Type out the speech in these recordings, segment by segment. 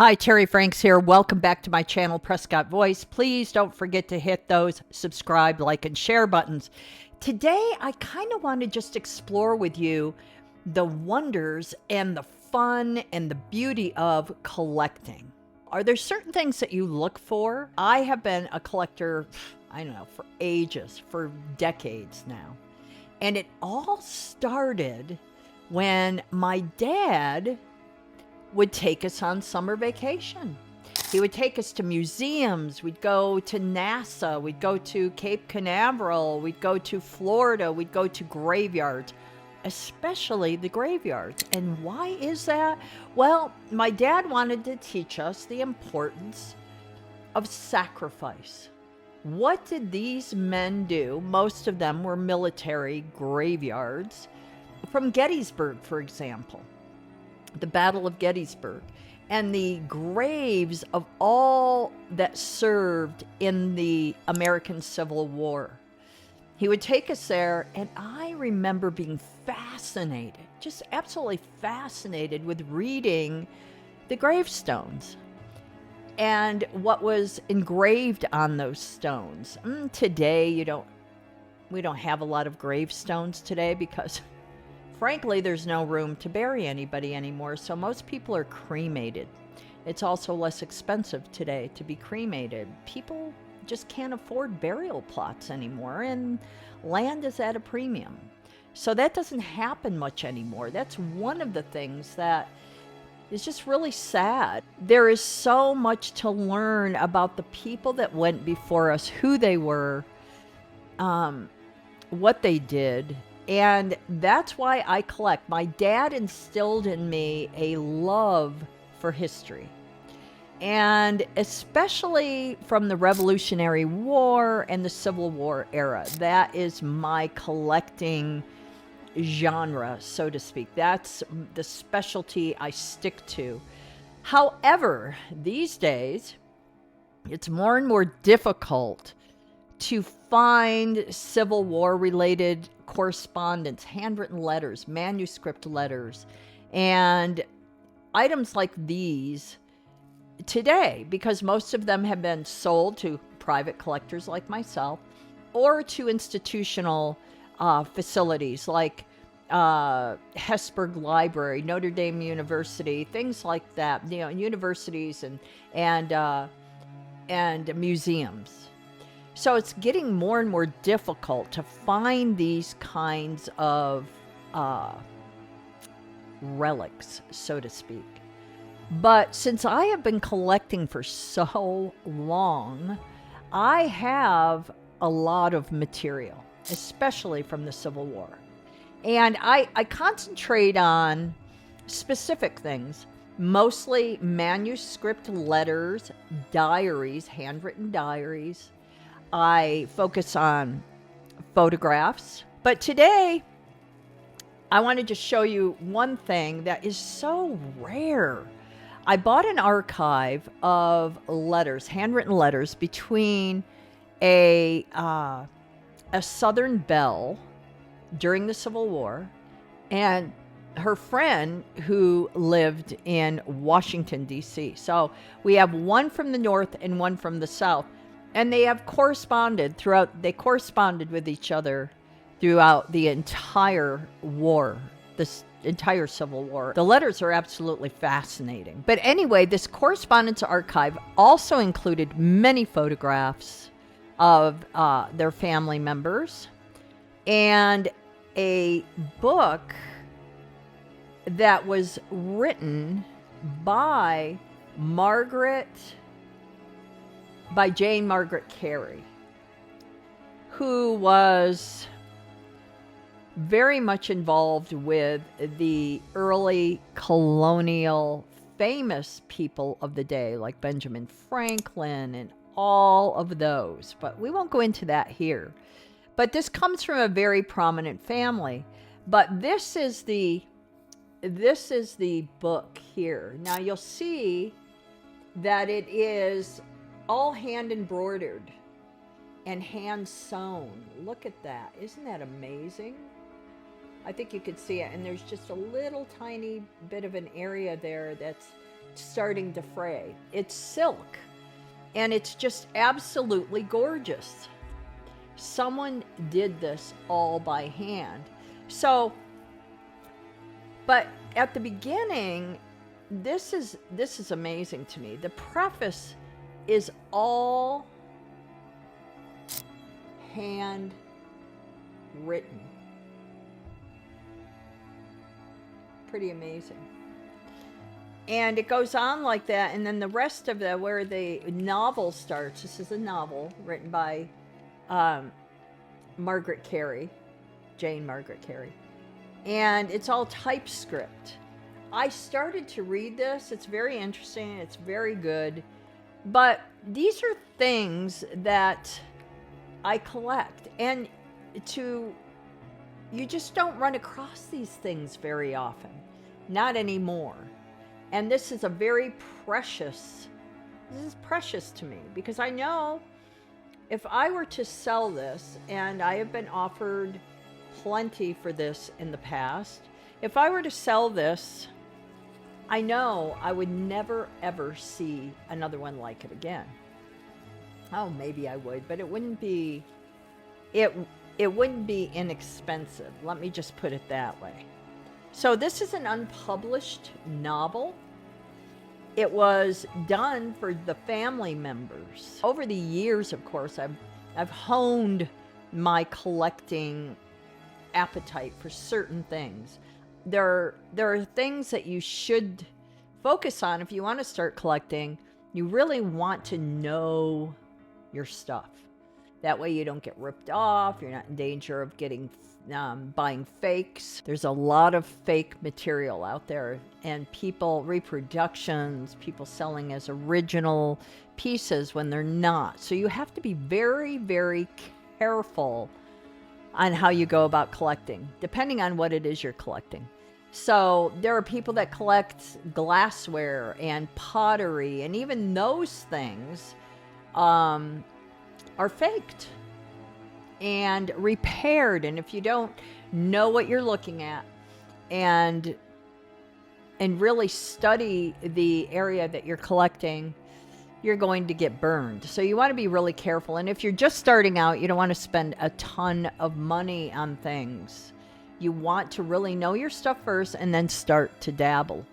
Hi, Terry Franks here. Welcome back to my channel, Prescott Voice. Please don't forget to hit those subscribe, like, and share buttons. Today, I kind of want to just explore with you the wonders and the fun and the beauty of collecting. Are there certain things that you look for? I have been a collector, I don't know, for ages, for decades now. And it all started when my dad would take us on summer vacation. He would take us to museums. We'd go to NASA. We'd go to Cape Canaveral. We'd go to Florida. We'd go to graveyards, especially the graveyards. And why is that? Well, my dad wanted to teach us the importance of sacrifice. What did these men do? Most of them were military graveyards. From Gettysburg, for example, the Battle of Gettysburg, and the graves of all that served in the American Civil War. He would take us there, and I remember being fascinated, just absolutely fascinated with reading the gravestones and what was engraved on those stones. Today, we don't have a lot of gravestones today because frankly, there's no room to bury anybody anymore, so most people are cremated. It's also less expensive today to be cremated. People just can't afford burial plots anymore, and land is at a premium. So that doesn't happen much anymore. That's one of the things that is just really sad. There is so much to learn about the people that went before us, who they were, what they did. And that's why I collect. My dad instilled in me a love for history. And especially from the Revolutionary War and the Civil War era. That is my collecting genre, so to speak. That's the specialty I stick to. However, these days, it's more and more difficult to find Civil War related correspondence, handwritten letters, manuscript letters, and items like these today, because most of them have been sold to private collectors like myself or to institutional facilities like Hesburgh Library, Notre Dame University, things like that, universities and museums. So it's getting more and more difficult to find these kinds of relics, so to speak. But since I have been collecting for so long, I have a lot of material, especially from the Civil War. And I concentrate on specific things, mostly manuscript letters, diaries, handwritten diaries. I focus on photographs. But today, I wanted to show you one thing that is so rare. I bought an archive of letters, handwritten letters, between a Southern belle during the Civil War and her friend who lived in Washington, D.C. So we have one from the north and one from the south. And they have corresponded with each other throughout the entire war, this entire Civil War. The letters are absolutely fascinating. But anyway, this correspondence archive also included many photographs of their family members and a book that was written by Jane Margaret Carey, who was very much involved with the early colonial famous people of the day, like Benjamin Franklin and all of those. But we won't go into that here. But this comes from a very prominent family. But this is the book here. Now you'll see that it is all hand embroidered and hand sewn. Look at that. Isn't that amazing? I think you could see it. And there's just a little tiny bit of an area there that's starting to fray. It's silk, and it's just absolutely gorgeous. Someone did this all by hand. So, but at the beginning, this is amazing to me. The preface is all hand written. Pretty amazing. And it goes on like that, and then the rest of where the novel starts. This is a novel written by Margaret Carey, Jane Margaret Carey, and it's all typescript. I started to read this. It's very interesting. It's very good. But these are things that I collect, and you just don't run across these things very often. Not anymore. And this is precious to me, because I know if I were to sell this, and I have been offered plenty for this in the past, if I were to sell this, I know I would never ever see another one like it again. Oh, maybe I would, but it wouldn't be inexpensive. Let me just put it that way. So this is an unpublished novel. It was done for the family members. Over the years, of course, I've honed my collecting appetite for certain things. There are things that you should focus on if you want to start collecting. You really want to know your stuff. That way you don't get ripped off. You're not in danger of buying fakes. There's a lot of fake material out there, and reproductions, people selling as original pieces when they're not. So you have to be very, very careful on how you go about collecting, depending on what it is you're collecting. So there are people that collect glassware and pottery, and even those things are faked and repaired. And if you don't know what you're looking at and really study the area that you're collecting, you're going to get burned. So you want to be really careful. And if you're just starting out, you don't want to spend a ton of money on things. You want to really know your stuff first and then start to dabble.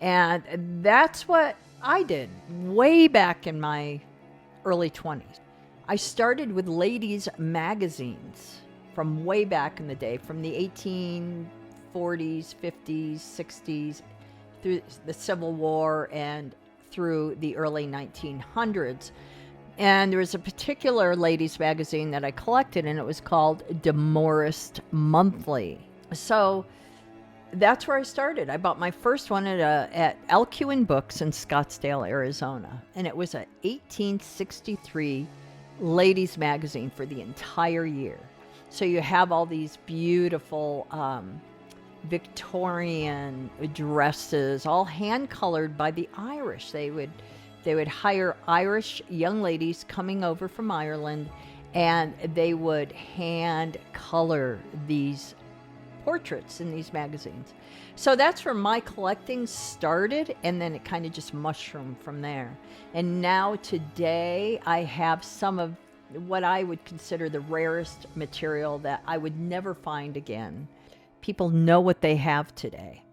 And that's what I did way back in my early 20s. I started with ladies' magazines from way back in the day, from the 1840s, 50s, 60s, through the Civil War and through the early 1900s. And there was a particular ladies' magazine that I collected, and it was called Demorist Monthly. So that's where I started. I bought my first one at Elkewin Books in Scottsdale, Arizona. And it was an 1863 ladies magazine for the entire year. So you have all these beautiful Victorian dresses, all hand colored by the Irish. They would hire Irish young ladies coming over from Ireland, and they would hand color these portraits in these magazines. So that's where my collecting started, and then it kind of just mushroomed from there. And now today I have some of what I would consider the rarest material that I would never find again. People know what they have today.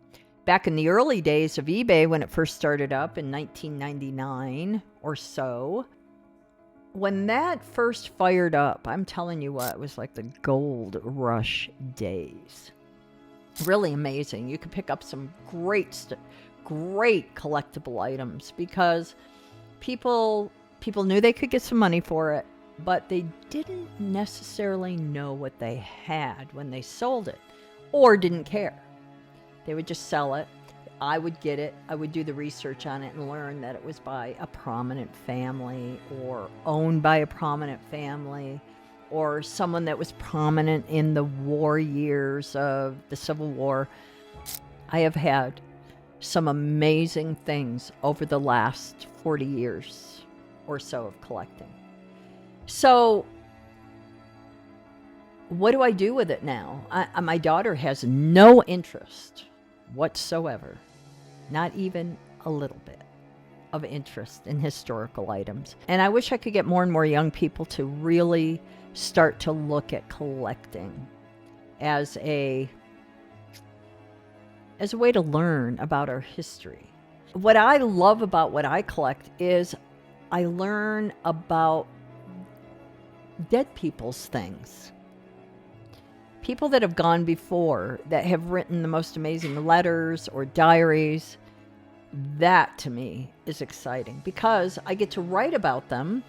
Back in the early days of eBay, when it first started up in 1999 or so, when that first fired up, I'm telling you what, it was like the gold rush days. Really amazing. You could pick up some great collectible items because people knew they could get some money for it, but they didn't necessarily know what they had when they sold it, or didn't care. They would just sell it. I would get it. I would do the research on it and learn that it was by a prominent family or owned by a prominent family or someone that was prominent in the war years of the Civil War. I have had some amazing things over the last 40 years or so of collecting. So what do I do with it now? My daughter has no interest whatsoever, not even a little bit of interest in historical items. And I wish I could get more and more young people to really start to look at collecting as a way to learn about our history. What I love about what I collect is I learn about dead people's things. People that have gone before, that have written the most amazing letters or diaries. That to me is exciting because I get to write about them.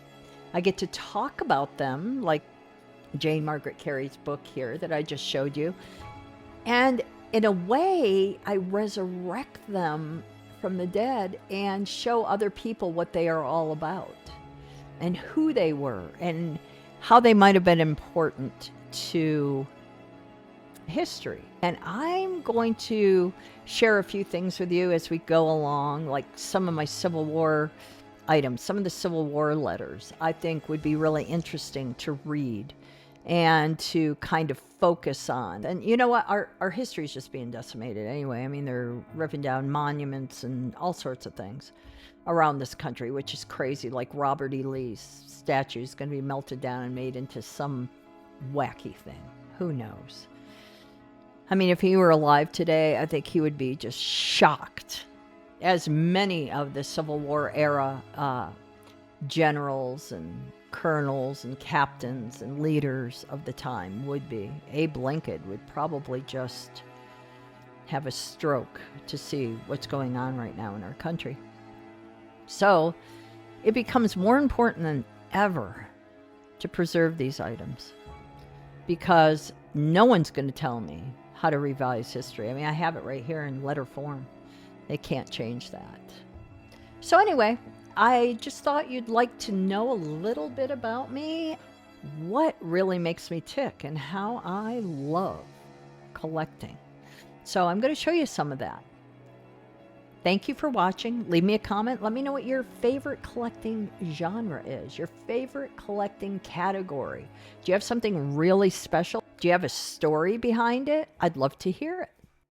I get to talk about them, like Jane Margaret Carey's book here that I just showed you. And in a way, I resurrect them from the dead and show other people what they are all about and who they were and how they might have been important to history. And I'm going to share a few things with you as we go along, like some of my Civil War items, some of the Civil War letters I think would be really interesting to read and to kind of focus on. And you know what? Our history is just being decimated anyway. I mean, they're ripping down monuments and all sorts of things around this country, which is crazy. Like Robert E. Lee's statue is going to be melted down and made into some wacky thing. Who knows? I mean, if he were alive today, I think he would be just shocked, as many of the Civil War era generals and colonels and captains and leaders of the time would be. Abe Lincoln would probably just have a stroke to see what's going on right now in our country. So it becomes more important than ever to preserve these items because no one's going to tell me how to revise history. I mean, I have it right here in letter form. They can't change that. So anyway, I just thought you'd like to know a little bit about me, what really makes me tick, and how I love collecting. So I'm going to show you some of that. Thank you for watching. Leave me a comment. Let me know what your favorite collecting genre is, your favorite collecting category. Do you have something really special? Do you have a story behind it? I'd love to hear it.